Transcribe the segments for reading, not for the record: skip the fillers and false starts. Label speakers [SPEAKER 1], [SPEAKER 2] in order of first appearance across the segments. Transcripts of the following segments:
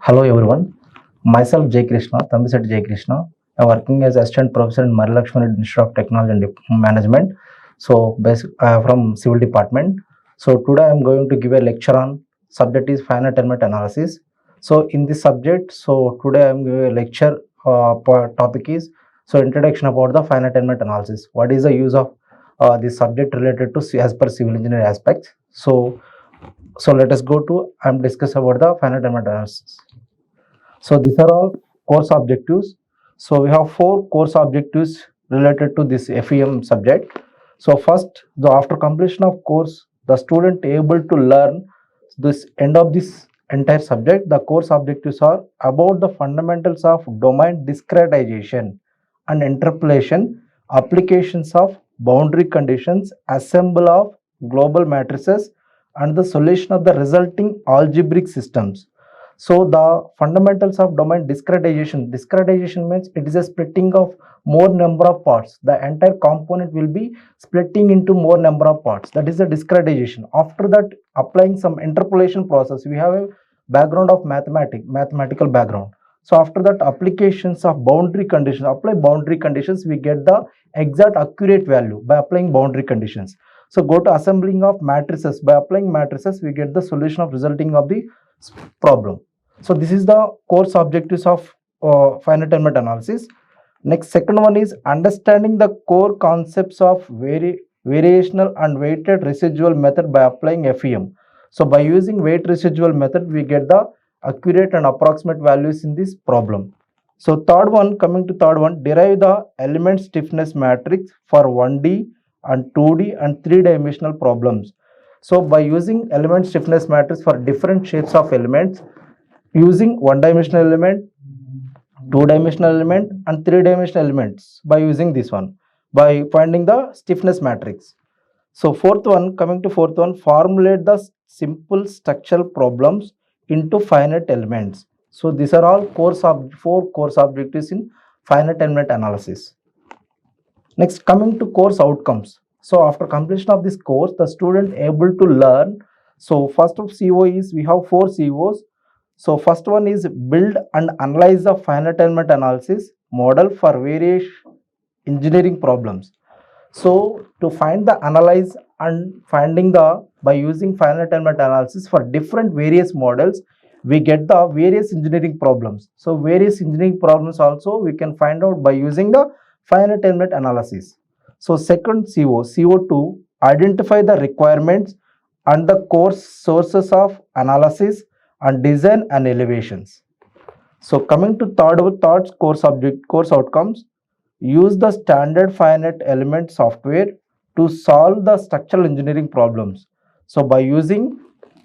[SPEAKER 1] Hello everyone, myself Jay Krishna, Mr.T Jay Krishna. I'm working as assistant professor in Marri Laxman Institute of Technology and Management. So, from civil department. So today I'm going to give a lecture on subject is finite element analysis. So in this subject, so today I'm giving a lecture. Topic is introduction about the finite element analysis. What is the use of this subject related to as per civil engineer aspects? So let us go to discuss about the finite element analysis. So these are all course objectives. So we have 4 course objectives related to this FEM subject. So first, after completion of course, the student able to learn this end of this entire subject. The course objectives are about the fundamentals of domain discretization and interpolation, applications of boundary conditions, assemble of global matrices, and the solution of the resulting algebraic systems. So the fundamentals of domain discretization. Discretization means it is a splitting of more number of parts. The entire component will be splitting into more number of parts. That is the discretization. After that, applying some interpolation process. We have a background of mathematical background. So after that, applications of boundary conditions. Apply boundary conditions, we get the exact accurate value by applying boundary conditions. So go to assembling of matrices. By applying matrices, we get the solution of resulting of the problem. So this is the course objectives of finite element analysis. Next, second one is understanding the core concepts of variational and weighted residual method by applying FEM. So by using weight residual method, we get the accurate and approximate values in this problem. So third one, coming to third one, derive the element stiffness matrix for 1D and 2D and 3-dimensional problems. So by using element stiffness matrix for different shapes of elements, using 1-dimensional element, 2-dimensional element and 3-dimensional elements, by using this one, by finding the stiffness matrix. So fourth one, coming to fourth one, formulate the simple structural problems into finite elements. So these are all 4 course objectives in finite element analysis. Next, coming to course outcomes. So after completion of this course, the student able to learn. So first of CO is, we have 4 COs. So first one is build and analyze the finite element analysis model for various engineering problems. So to find the analyze and finding the, by using finite element analysis for different various models, we get the various engineering problems. So various engineering problems also we can find out by using the finite element analysis. So second CO2, identify the requirements and the course sources of analysis and design and elevations. So coming to third course outcomes, use the standard finite element software to solve the structural engineering problems. So by using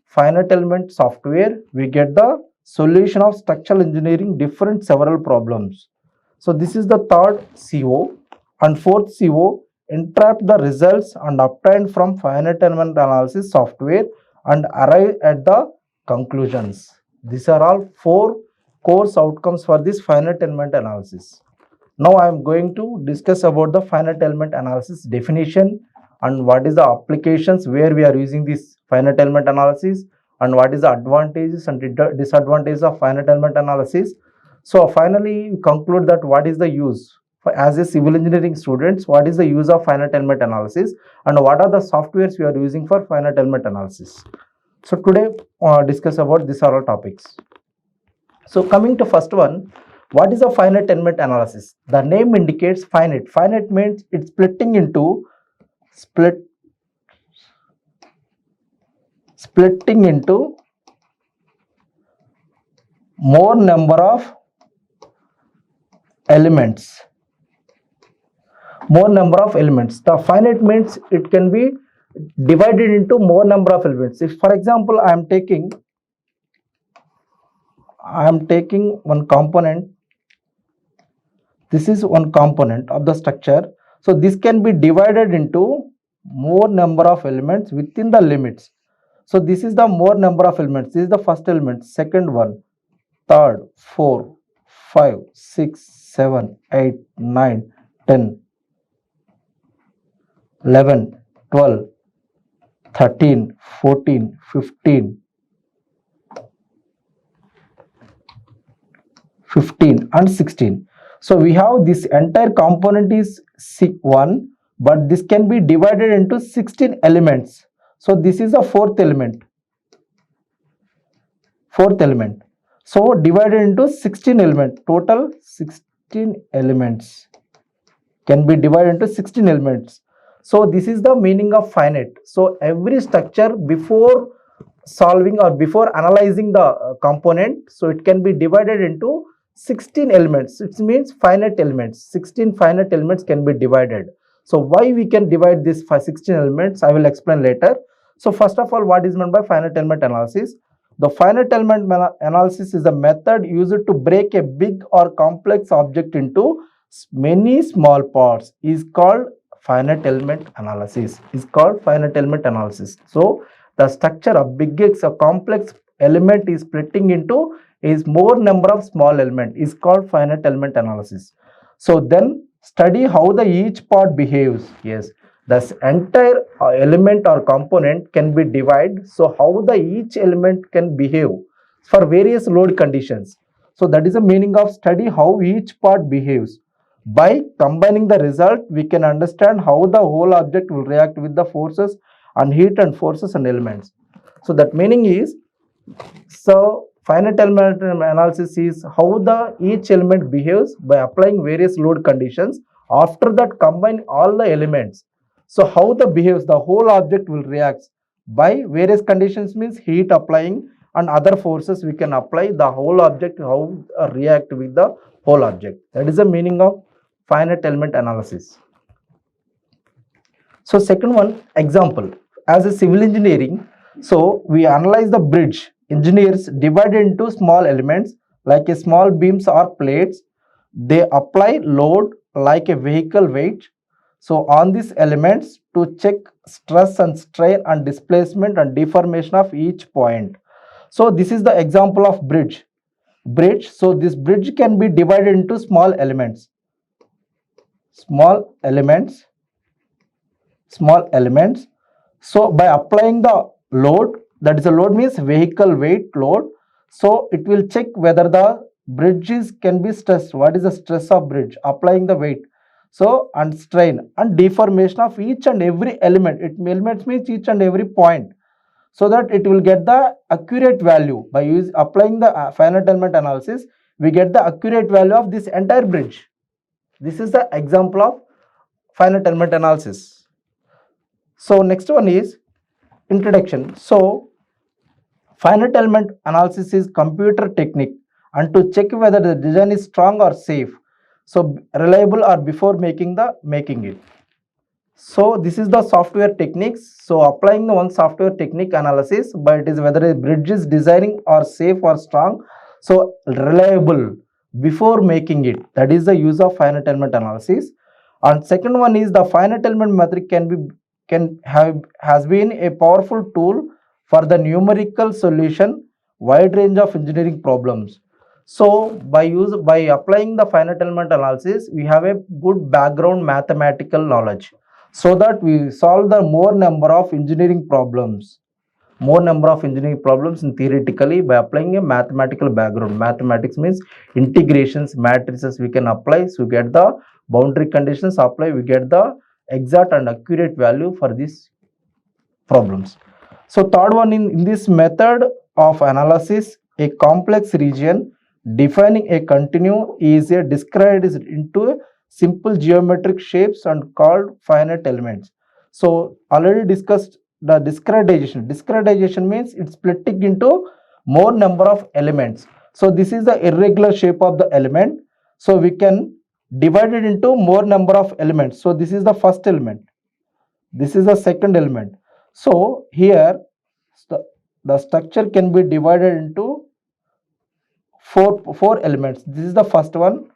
[SPEAKER 1] finite element software, we get the solution of structural engineering several problems. So this is the third CO. And fourth CO, interpret the results and obtained from finite element analysis software and arrive at the conclusions. These are all 4 course outcomes for this finite element analysis. Now I am going to discuss about the finite element analysis definition and what is the applications where we are using this finite element analysis and what is the advantages and disadvantages of finite element analysis. So finally, we conclude that what is the use as a civil engineering students, what is the use of finite element analysis and what are the softwares we are using for finite element analysis. So today discuss about these are all topics. So coming to first one, what is a finite element analysis? The name indicates finite. Finite means it's splitting into more number of elements. The finite means it can be divided into more number of elements. If for example I am taking one component, this is one component of the structure. So this can be divided into more number of elements within the limits. So this is the more number of elements. This is the first element, second one, third, 4, 5, 6, 7, 8, 9, 10, 11, 12, 13, 14, 15, 15 and 16. So we have this entire component is 1, but this can be divided into 16 elements. So this is a fourth element. So divided into 16 elements, total 16 elements can be divided into 16 elements. So this is the meaning of finite. So every structure, before solving or before analyzing the component, so it can be divided into 16 elements. It means finite elements. 16 finite elements can be divided. So why we can divide this 16 elements, I will explain later. So first of all, what is meant by finite element analysis? The finite element analysis is a method used to break a big or complex object into many small parts, is called finite element analysis. So the structure of big X, a complex element is splitting into is more number of small element, is called finite element analysis. So then study how the each part behaves. Yes, this entire element or component can be divided. So how the each element can behave for various load conditions. So that is the meaning of study how each part behaves. By combining the result, we can understand how the whole object will react with the forces and heat and forces and elements. So that meaning is, so finite element analysis is how the each element behaves by applying various load conditions. After that, combine all the elements. So how the behaves, the whole object will react by various conditions, means heat applying and other forces we can apply the whole object, how react with the whole object. That is the meaning of finite element analysis. So second one, example, as a civil engineering, so we analyze the bridge. Engineers divide into small elements like a small beams or plates. They apply load like a vehicle weight. So on these elements to check stress and strain and displacement and deformation of each point. So this is the example of bridge. So this bridge can be divided into small elements. Small elements. So by applying the load, that is a load means vehicle weight load. So it will check whether the bridges can be stressed. What is the stress of bridge? Applying the weight. So and strain and deformation of each and every element. Elements means each and every point. So that it will get the accurate value by applying the finite element analysis. We get the accurate value of this entire bridge. This is the example of finite element analysis. So next one is introduction. So finite element analysis is computer technique and to check whether the design is strong or safe, so reliable or before making it. So this is the software techniques. So applying the one software technique analysis, but it is whether a bridge is designing or safe or strong, so reliable before making it. That is the use of finite element analysis. And second one is the finite element method has been a powerful tool for the numerical solution wide range of engineering problems. So by applying the finite element analysis, we have a good background mathematical knowledge, so that we solve the more number of engineering problems in theoretically by applying a mathematical background. Mathematics means integrations, matrices we can apply, so we get the boundary conditions apply, we get the exact and accurate value for these problems. So third one, in this method of analysis, a complex region defining a continuum is described into simple geometric shapes and called finite elements. So already discussed the discretization. Discretization means it's splitting into more number of elements. So this is the irregular shape of the element. So we can divide it into more number of elements. So this is the first element. This is the second element. So here the structure can be divided into four elements. This is the first one,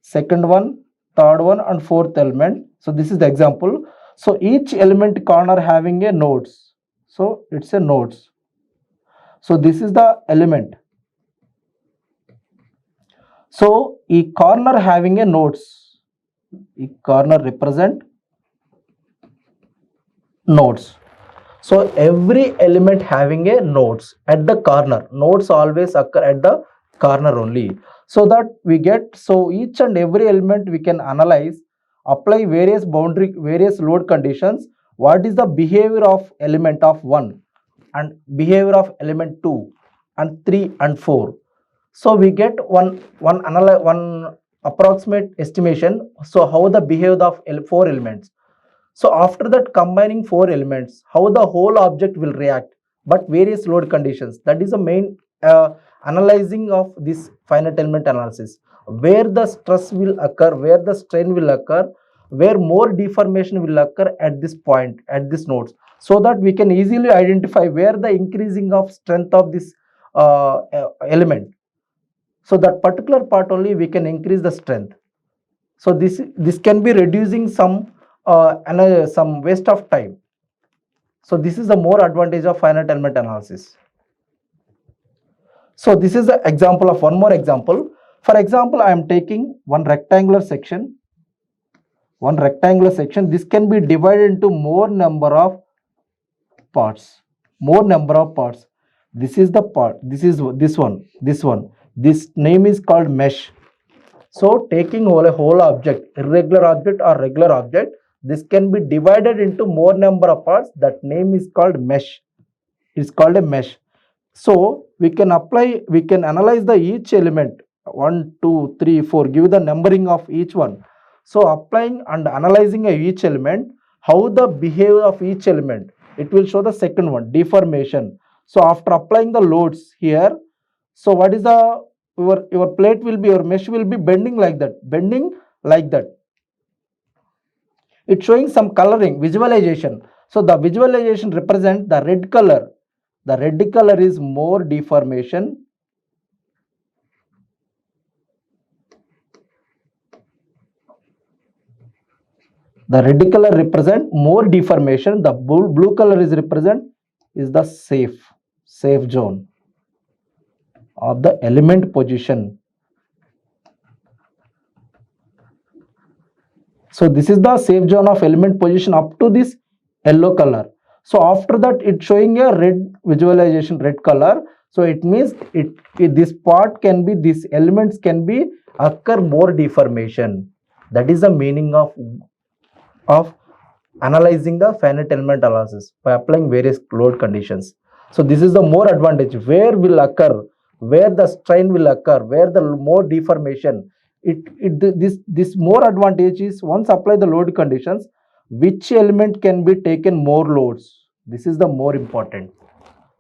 [SPEAKER 1] second one, third one and fourth element. So this is the example. So each element corner having a nodes. So it's a nodes. So this is the element. So each corner having a nodes. Each corner represent nodes. So every element having a nodes at the corner. Nodes always occur at the corner only. So that we get, so each and every element we can analyze, apply various boundary, various load conditions. What is the behavior of element of 1 and behavior of element 2 and 3 and 4. So we get one approximate estimation. So how the behavior of 4 elements. So after that, combining 4 elements, how the whole object will react, but various load conditions. That is the main analyzing of this finite element analysis. Where the stress will occur, where the strain will occur, where more deformation will occur at this point, at this nodes, so that we can easily identify where the increasing of strength of this element. So that particular part only we can increase the strength. So this can be reducing some waste of time. So this is the more advantage of finite element analysis. So this is the example of one more example. For example, I am taking one rectangular section. This can be divided into more number of parts. This is the part. This is this one. This name is called mesh. So taking a whole object, irregular object or regular object, this can be divided into more number of parts. That name is called mesh. It's called a mesh. So we can analyze the each element 1, 2, 3, 4. Give the numbering of each one. So applying and analyzing each element, how the behavior of each element, it will show the second one, deformation. So after applying the loads here, so what is the your plate will be, your mesh will be bending like that. It's showing some coloring, visualization. So the visualization represents the red color. The red color is more deformation. The red color represent more deformation. The blue color is the safe zone of the element position. So this is the safe zone of element position up to this yellow color. So after that, it's showing a red visualization, red color. So it means this part can be, these elements can be occur more deformation. That is the meaning of analyzing the finite element analysis by applying various load conditions. So this is the more advantage. Where will occur, where the strain will occur, where the more deformation. This more advantage is once apply the load conditions, which element can be taken more loads. This is the more important.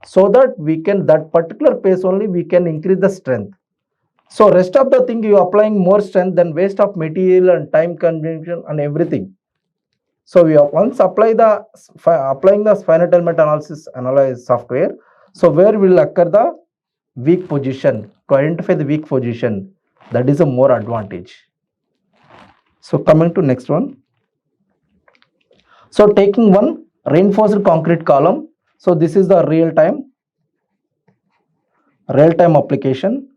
[SPEAKER 1] So that we can, that particular pace only we can increase the strength. So rest of the thing, you applying more strength, then waste of material and time consumption and everything. So we once applying the finite element analyze software. So where will occur the weak position, to identify the weak position. That is a more advantage. So coming to next one. So taking one reinforced concrete column. So this is the real time application.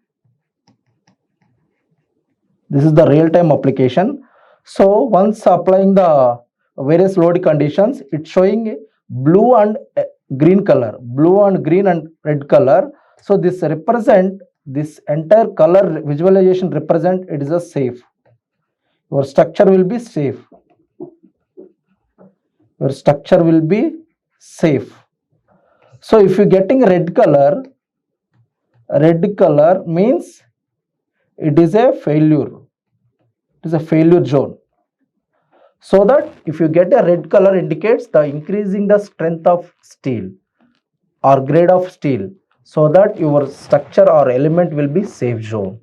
[SPEAKER 1] This is the real time application. So once applying the various load conditions, it's showing blue and green color, blue and green and red color. So this represent, this entire color visualization represent it is a safe. Your structure will be safe. Your structure will be safe. So if you're getting red color means it is a failure. It is a failure zone. So that if you get a red color indicates the increasing the strength of steel or grade of steel, so that your structure or element will be safe zone.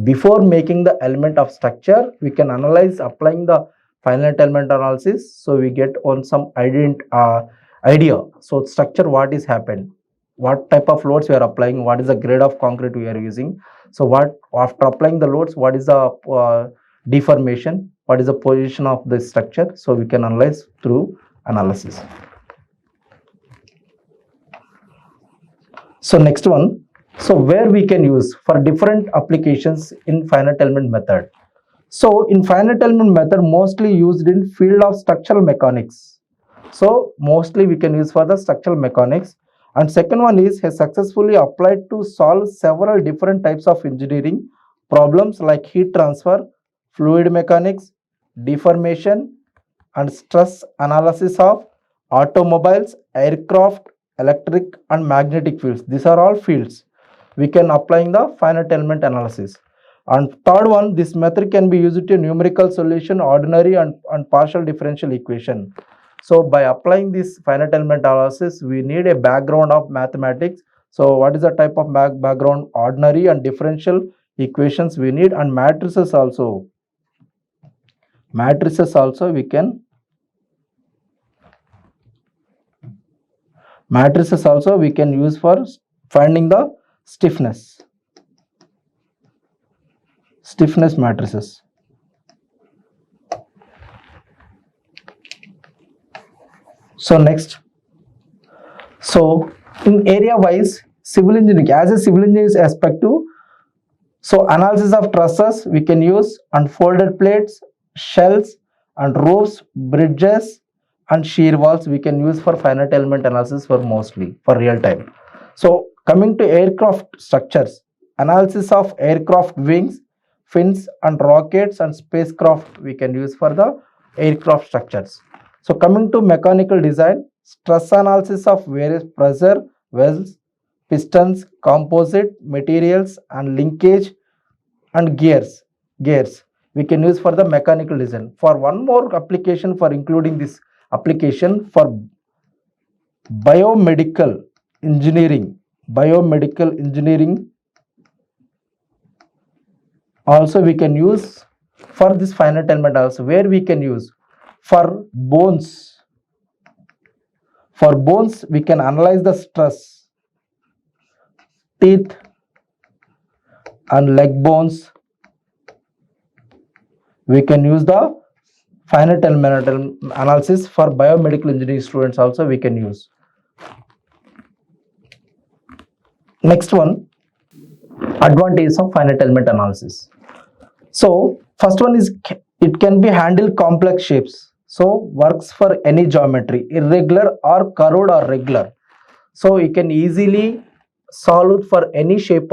[SPEAKER 1] Before making the element of structure, we can analyze applying the finite element analysis. So we get on some idea. So structure, what is happened, what type of loads we are applying, what is the grade of concrete we are using. So what after applying the loads, what is the deformation, what is the position of the structure. So we can analyze through analysis. So next one. So where we can use for different applications in finite element method. So in finite element method, mostly used in field of structural mechanics. So mostly we can use for the structural mechanics, And second one is has successfully applied to solve several different types of engineering problems like heat transfer, fluid mechanics, deformation, and stress analysis of automobiles, aircraft, electric and magnetic fields. These are all fields we can apply in the finite element analysis. And third one, this method can be used to numerical solution, ordinary and partial differential equation. So by applying this finite element analysis, we need a background of mathematics. So what is the type of background? Ordinary and differential equations we need, and matrices also. Matrices also we can use for finding the stiffness matrices. So next, so in area wise, civil engineering, as a civil engineering aspect, so analysis of trusses we can use, unfolded plates, shells and roofs, bridges and shear walls we can use for finite element analysis for mostly for real time. So coming to aircraft structures, analysis of aircraft wings, fins and rockets and spacecraft we can use for the aircraft structures. So coming to mechanical design, stress analysis of various pressure, wells, pistons, composite materials and linkage and gears we can use for the mechanical design. For one more application, for including this application for biomedical engineering also we can use for this finite element also, where we can use for bones. For bones we can analyze the stress, teeth and leg bones we can use the finite element analysis. For biomedical engineering students also we can use. Next one, advantages of finite element analysis. So first one is it can be handled complex shapes, so works for any geometry, irregular or curved or regular. So you can easily solve it for any shape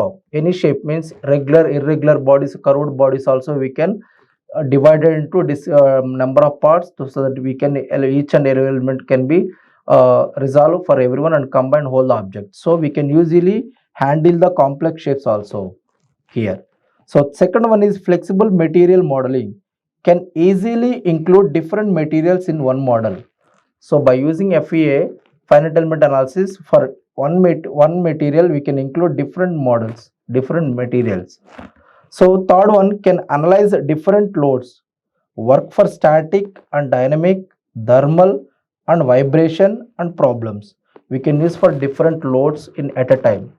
[SPEAKER 1] means regular, irregular bodies, curved bodies also we can divide it into this number of parts, so that we can each and every element can be resolved for everyone and combine whole object. So we can usually handle the complex shapes also here. So second one is flexible material modeling, can easily include different materials in one model. So by using FEA, finite element analysis, for one material we can include different models, different materials. So third one, can analyze different loads, work for static and dynamic, thermal and vibration and problems. We can use for different loads at a time.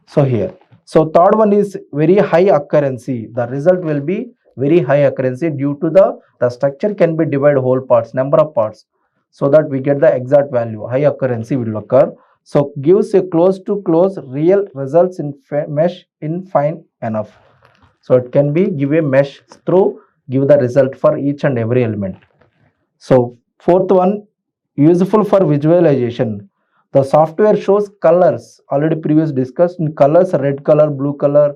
[SPEAKER 1] So here, so third one is very high accuracy. The result will be very high accuracy due to the structure can be divided whole parts, number of parts, so that we get the exact value. High accuracy will occur. So gives a close to close real results in mesh in fine enough. So it can be give a mesh through, give the result for each and every element. So fourth one, useful for visualization. The software shows colors, already previous discussed in colors, red color, blue color,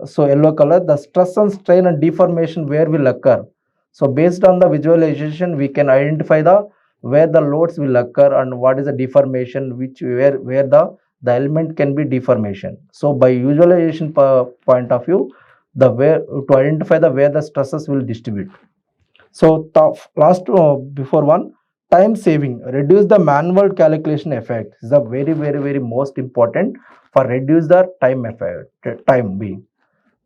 [SPEAKER 1] so yellow color, the stress and strain and deformation where will occur. So based on the visualization we can identify the where the loads will occur and what is the deformation, where the element can be deformation. So by visualization point of view, the where to identify the where the stresses will distribute. So last before one, time saving, reduce the manual calculation effect is the very most important for reduce the time effect, time being.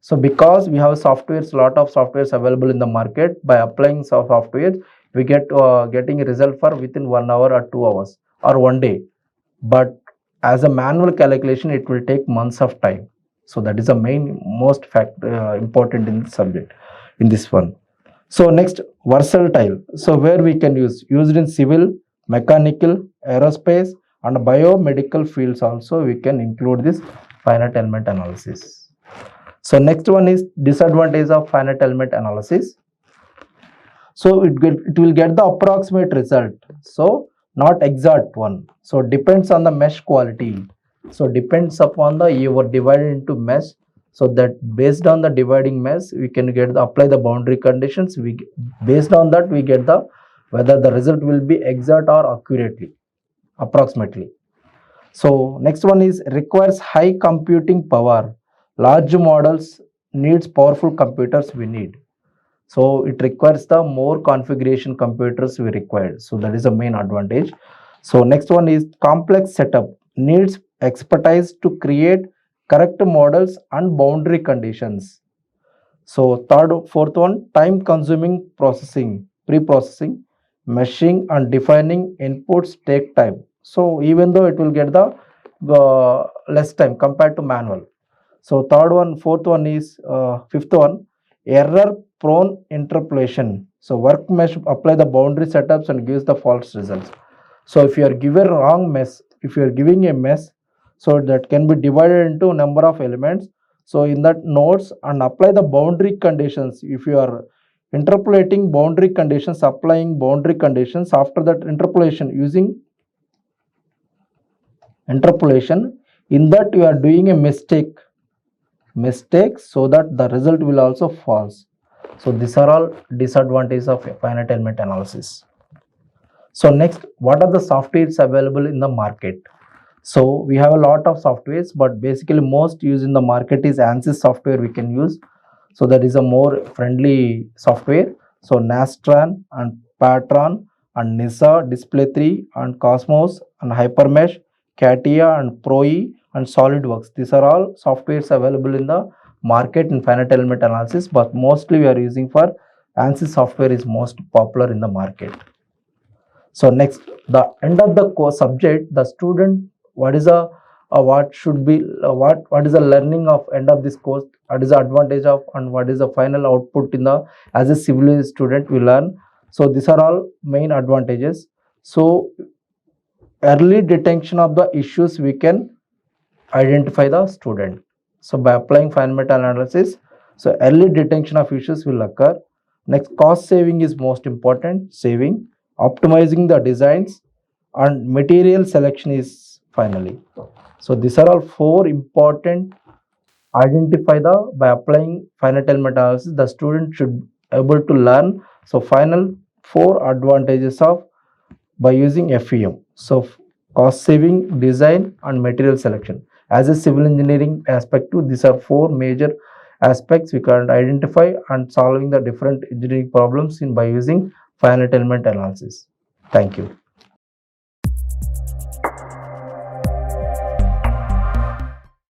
[SPEAKER 1] So because we have softwares, lot of softwares available in the market, by applying softwares we get getting a result for within 1 hour or 2 hours or 1 day, but as a manual calculation it will take months of time. So that is the main most important in this subject, in this one. So next, versatile, so where we can used in civil, mechanical, aerospace and biomedical fields also we can include this finite element analysis. So next one is disadvantage of finite element analysis. So it will get the approximate result. So not exact one. So depends on the mesh quality. So depends upon the you were divided into mesh. So that based on the dividing mesh, we can get the apply the boundary conditions. We based on that we get the whether the result will be exact or accurately, approximately. So next one is requires high computing power. Large models needs powerful computers we need. So it requires the more configuration computers we require. So that is the main advantage. So next one is complex setup needs expertise to create correct models and boundary conditions. So fourth one, time consuming processing, pre-processing, meshing and defining inputs take time. So even though it will get the less time compared to manual. So fourth one is fifth one, error prone interpolation. So work mesh apply the boundary setups and gives the false results. So if you are given wrong mesh, if you are giving a mesh, so that can be divided into number of elements. So in that nodes and apply the boundary conditions. If you are interpolating boundary conditions, applying boundary conditions after that interpolation using interpolation, in that you are doing a mistake so that the result will also false. So these are all disadvantages of finite element analysis. So next, what are the softwares available in the market? So we have a lot of softwares, but basically most used in the market is ANSYS software we can use. So that is a more friendly software. So Nastran and Patron and NISA, Display 3 and Cosmos and Hypermesh, CATIA and ProE and SolidWorks. These are all softwares available in the market in finite element analysis, but mostly we are using for ANSYS software is most popular in the market. So next, the end of the course subject, the student, what is a what should be what is the learning of end of this course, what is the advantage of and what is the final output in the as a civil student we learn. So these are all main advantages. So early detection of the issues we can identify the student. So by applying finite analysis, so early detection of issues will occur. Next, cost saving is most important, saving, optimizing the designs and material selection is finally. So these are all four important identify the by applying finite element analysis the student should able to learn. So final four advantages of by using FEM. So cost saving, design and material selection. As a civil engineering aspect too, these are four major aspects we can identify and solving the different engineering problems in by using finite element analysis. Thank you.